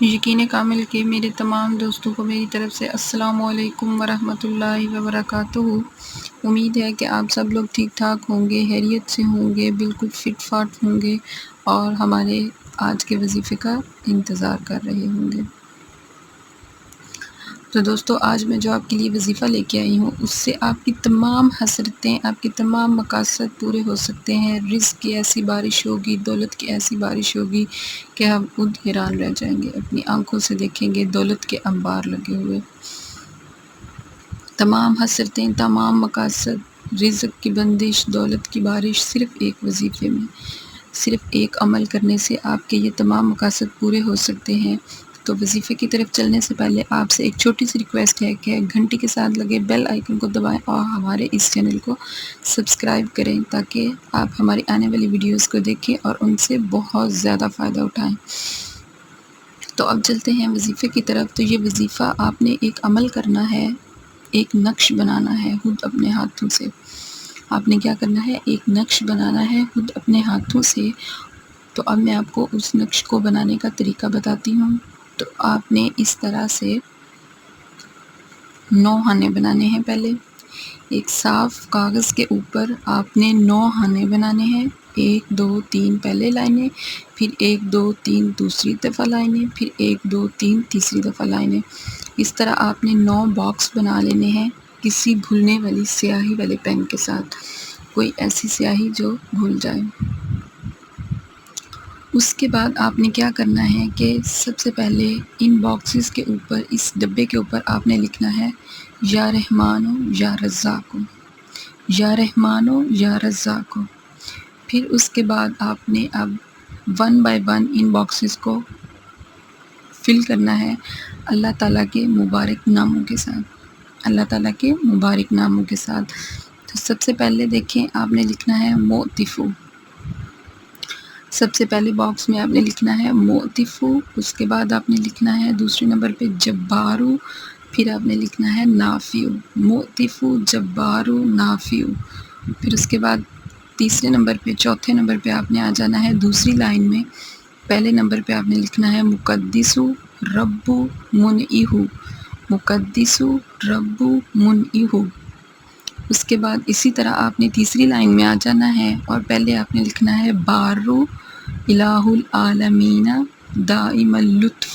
یقین کامل کے میرے تمام دوستوں کو میری طرف سے السلام علیکم ورحمۃ اللہ وبرکاتہ۔ امید ہے کہ آپ سب لوگ ٹھیک ٹھاک ہوں گے، خیریت سے ہوں گے، بالکل فٹ فاٹ ہوں گے اور ہمارے آج کے وظیفے کا انتظار کر رہے ہوں گے۔ تو دوستو، آج میں جو آپ کے لیے وظیفہ لے کے آئی ہوں، اس سے آپ کی تمام حسرتیں، آپ کے تمام مقاصد پورے ہو سکتے ہیں۔ رزق کی ایسی بارش ہوگی، دولت کی ایسی بارش ہوگی کہ ہم خود حیران رہ جائیں گے، اپنی آنکھوں سے دیکھیں گے دولت کے انبار لگے ہوئے۔ تمام حسرتیں، تمام مقاصد، رزق کی بندش، دولت کی بارش صرف ایک وظیفے میں، صرف ایک عمل کرنے سے آپ کے یہ تمام مقاصد پورے ہو سکتے ہیں۔ تو وظیفے کی طرف چلنے سے پہلے آپ سے ایک چھوٹی سی ریکویسٹ ہے کہ گھنٹی کے ساتھ لگے بیل آئیکن کو دبائیں اور ہمارے اس چینل کو سبسکرائب کریں تاکہ آپ ہماری آنے والی ویڈیوز کو دیکھیں اور ان سے بہت زیادہ فائدہ اٹھائیں۔ تو اب چلتے ہیں وظیفے کی طرف۔ تو یہ وظیفہ آپ نے ایک عمل کرنا ہے، ایک نقش بنانا ہے خود اپنے ہاتھوں سے۔ آپ نے کیا کرنا ہے؟ ایک نقش بنانا ہے خود اپنے ہاتھوں سے۔ تو اب میں آپ کو اس نقش کو بنانے کا طریقہ بتاتی ہوں۔ تو آپ نے اس طرح سے 9 خانے بنانے ہیں۔ پہلے ایک صاف کاغذ کے اوپر آپ نے 9 خانے بنانے ہیں۔ 1 2 3 پہلے لائنیں، پھر 1 2 3 دوسری دفعہ لائنیں، پھر 1 2 3 تیسری دفعہ لائنیں۔ اس طرح آپ نے 9 باکس بنا لینے ہیں کسی بھولنے والی سیاہی والے پین کے ساتھ، کوئی ایسی سیاہی جو بھول جائے۔ اس کے بعد آپ نے کیا کرنا ہے کہ سب سے پہلے ان باکسز کے اوپر، اس ڈبے کے اوپر آپ نے لکھنا ہے یا رحمانو یا رزاقو، یا رحمانو یا رزاقو۔ پھر اس کے بعد آپ نے اب 1 بائی 1 ان باکسز کو فل کرنا ہے اللہ تعالیٰ کے مبارک ناموں کے ساتھ، اللہ تعالیٰ کے مبارک ناموں کے ساتھ۔ تو سب سے پہلے دیکھیں، آپ نے لکھنا ہے موتفو۔ سب سے پہلے باکس میں آپ نے لکھنا ہے موتفو، اس کے بعد آپ نے لکھنا ہے دوسرے نمبر پہ جبارو، پھر آپ نے لکھنا ہے نافیو، موتفو جبارو نافیو۔ پھر اس کے بعد تیسرے نمبر پہ، چوتھے نمبر پہ آپ نے آ جانا ہے دوسری لائن میں۔ پہلے نمبر پہ آپ نے لکھنا ہے مقدسو ربو منعیہو، مقدسو ربو منعیہو۔ اس کے بعد اسی طرح آپ نے تیسری لائن میں آ جانا ہے اور پہلے آپ نے لکھنا ہے بارو الہ العالمین دائم اللطف،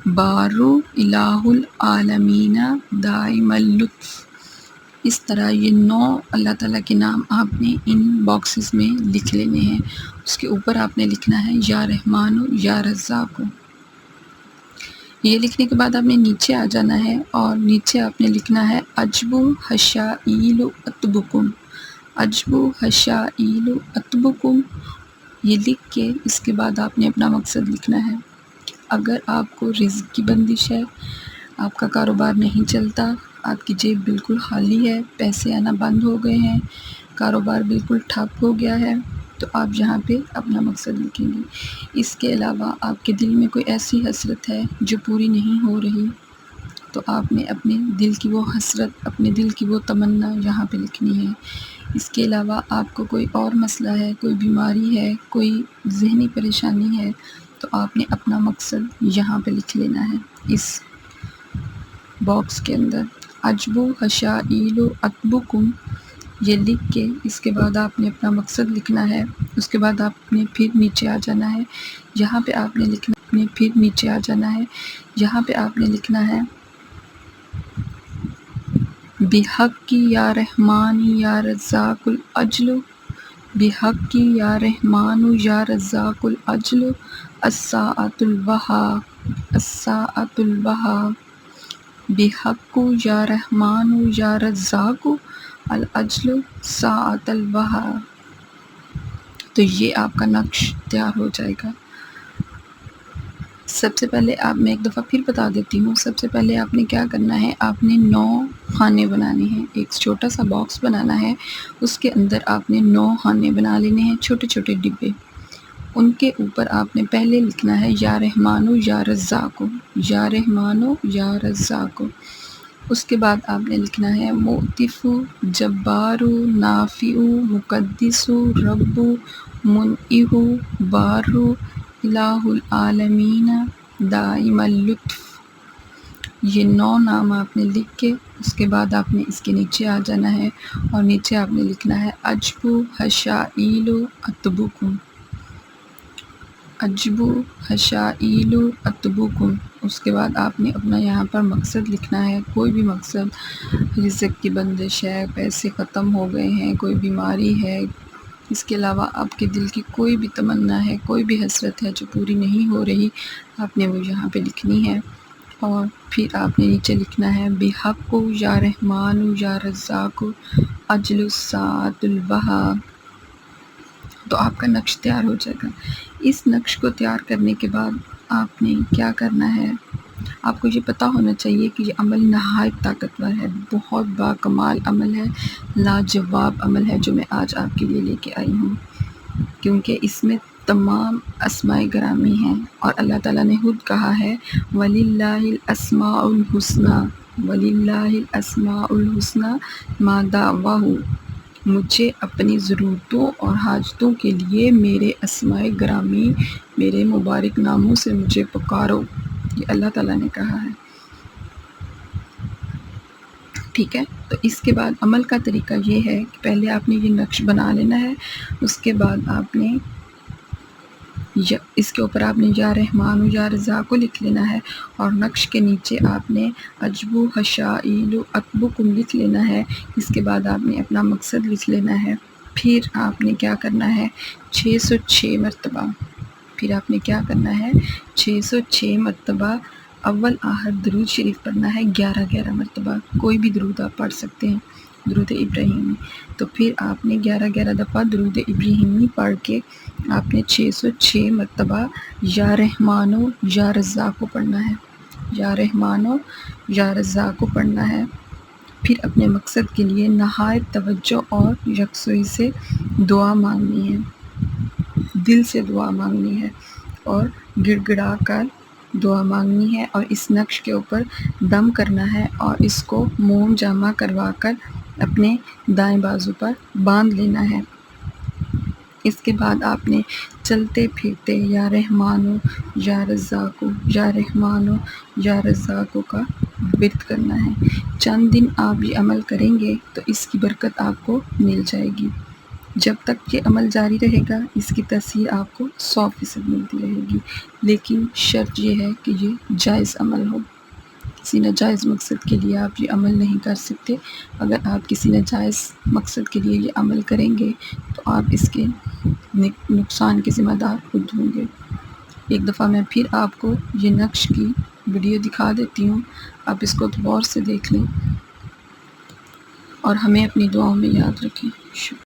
بارو الہ العالمین دائم اللطف۔ اس طرح یہ 9 اللہ تعالیٰ کے نام آپ نے ان باکسز میں لکھ لینے ہیں۔ اس کے اوپر آپ نے لکھنا ہے یا رحمانو یا رزاقو۔ یہ لکھنے کے بعد آپ نے نیچے آ جانا ہے اور نیچے آپ نے لکھنا ہے اجبو حشائیل اتبکم، اجبو حشائیل اتبکم۔ یہ لکھ کے اس کے بعد آپ نے اپنا مقصد لکھنا ہے۔ اگر آپ کو رزق کی بندش ہے، آپ کا کاروبار نہیں چلتا، آپ کی جیب بالکل خالی ہے، پیسے آنا بند ہو گئے ہیں، کاروبار بالکل ٹھپ ہو گیا ہے، تو آپ یہاں پہ اپنا مقصد لکھیں گے۔ اس کے علاوہ آپ کے دل میں کوئی ایسی حسرت ہے جو پوری نہیں ہو رہی، تو آپ نے اپنے دل کی وہ حسرت، اپنے دل کی وہ تمنا یہاں پہ لکھنی ہے۔ اس کے علاوہ آپ کو کوئی اور مسئلہ ہے، کوئی بیماری ہے، کوئی ذہنی پریشانی ہے، تو آپ نے اپنا مقصد یہاں پہ لکھ لینا ہے اس باکس کے اندر۔ اجبو حشائیل اتبکم، یہ لکھ کے اس کے بعد آپ نے اپنا مقصد لکھنا ہے۔ اس کے بعد آپ نے پھر نیچے آ جانا ہے، یہاں پہ آپ نے لکھنا ہے، پھر نیچے آ جانا ہے، یہاں پہ آپ نے لکھنا ہے بحق یا رحمان یا رزاق الاجل، بحق یا رحمان یا رزاق الاجل، الساعۃ الوہا، الساعۃ الوہا، بحق یا رحمان یا رزاق الاجل ساعۃ الوہا۔ تو یہ آپ کا نقش تیار ہو جائے گا۔ سب سے پہلے میں ایک دفعہ پھر بتا دیتی ہوں، سب سے پہلے آپ نے کیا کرنا ہے، آپ نے 9 خانے بنانے ہیں، ایک چھوٹا سا باکس بنانا ہے، اس کے اندر آپ نے 9 خانے بنا لینے ہیں، چھوٹے چھوٹے ڈبے۔ ان کے اوپر آپ نے پہلے لکھنا ہے یا رحمانو یا رزاقو، یا رحمانو یا رزاقو۔ اس کے بعد آپ نے لکھنا ہے موتفو جبارو نافعو مقدسو ربو منعیہو بارو الہ العالمین دائم اللطف، یہ 9 نام آپ نے لکھ کے اس کے بعد آپ نے اس کے نیچے آ جانا ہے اور نیچے آپ نے لکھنا ہے عجب حشائل اطبکم، عجب حشائل اطبکم۔ اس کے بعد آپ نے اپنا یہاں پر مقصد لکھنا ہے، کوئی بھی مقصد، رزق کی بندش ہے، پیسے ختم ہو گئے ہیں، کوئی بیماری ہے، اس کے علاوہ آپ کے دل کی کوئی بھی تمنا ہے، کوئی بھی حسرت ہے جو پوری نہیں ہو رہی، آپ نے وہ یہاں پہ لکھنی ہے۔ اور پھر آپ نے نیچے لکھنا ہے بحق یا رحمان یا رزاق اجل الساعۃ البہا۔ تو آپ کا نقش تیار ہو جائے گا۔ اس نقش کو تیار کرنے کے بعد آپ نے کیا کرنا ہے، آپ کو یہ پتہ ہونا چاہیے کہ یہ عمل نہایت طاقتور ہے، بہت باکمال عمل ہے، لاجواب عمل ہے جو میں آج آپ کے لیے لے کے آئی ہوں، کیونکہ اس میں تمام اسماء گرامی ہیں، اور اللہ تعالیٰ نے خود کہا ہے وَلِلَّهِ الْأَسْمَاءُ الْحُسْنَى، وَلِلَّهِ الْأَسْمَاءُ الْحُسْنَى مَا دَعْوَاهُ، مجھے اپنی ضرورتوں اور حاجتوں کے لیے میرے اسماء گرامی، میرے مبارک ناموں سے مجھے پکارو، یہ اللہ تعالیٰ نے کہا ہے۔ ٹھیک ہے، تو اس کے بعد عمل کا طریقہ یہ ہے کہ پہلے آپ نے یہ نقش بنا لینا ہے، اس کے بعد آپ نے اس کے اوپر آپ نے یا رحمان یا رزاق کو لکھ لینا ہے، اور نقش کے نیچے آپ نے عجب حشائل اطبکم لکھ لینا ہے۔ اس کے بعد آپ نے اپنا مقصد لکھ لینا ہے، پھر آپ نے کیا کرنا ہے 606 مرتبہ، پھر آپ نے کیا کرنا ہے 606 مرتبہ اول آہت درود شریف پڑھنا ہے، 11 مرتبہ، کوئی بھی درود آپ پڑھ سکتے ہیں، درود ابراہیمی۔ تو پھر آپ نے 11 دفعہ درود ابراہیمی پڑھ کے آپ نے 606 مرتبہ یا رحمانو یا رزاق کو پڑھنا ہے، یا رحمانو یا رزاق کو پڑھنا ہے۔ پھر اپنے مقصد کے لیے نہایت توجہ اور یکسوئی سے دعا مانگنی ہے، دل سے دعا مانگنی ہے اور گڑ گڑا کر دعا مانگنی ہے، اور اس نقش کے اوپر دم کرنا ہے اور اس کو موم جامع کروا کر اپنے دائیں بازو پر باندھ لینا ہے۔ اس کے بعد آپ نے چلتے پھرتے یا رحمانو یا رزاقو، یا رحمانو یا رزاقو کا ورد کرنا ہے۔ چند دن آپ یہ عمل کریں گے تو اس کی برکت آپ کو مل جائے گی۔ جب تک یہ عمل جاری رہے گا اس کی تاثیر آپ کو 100% ملتی رہے گی، لیکن شرط یہ ہے کہ یہ جائز عمل ہو، کسی ناجائز مقصد کے لیے آپ یہ عمل نہیں کر سکتے۔ اگر آپ کسی ناجائز مقصد کے لیے یہ عمل کریں گے تو آپ اس کے نقصان کے ذمہ دار خود ہوں گے۔ ایک دفعہ میں پھر آپ کو یہ نقش کی ویڈیو دکھا دیتی ہوں، آپ اس کو غور سے دیکھ لیں اور ہمیں اپنی دعاؤں میں یاد رکھیں۔ شکریہ۔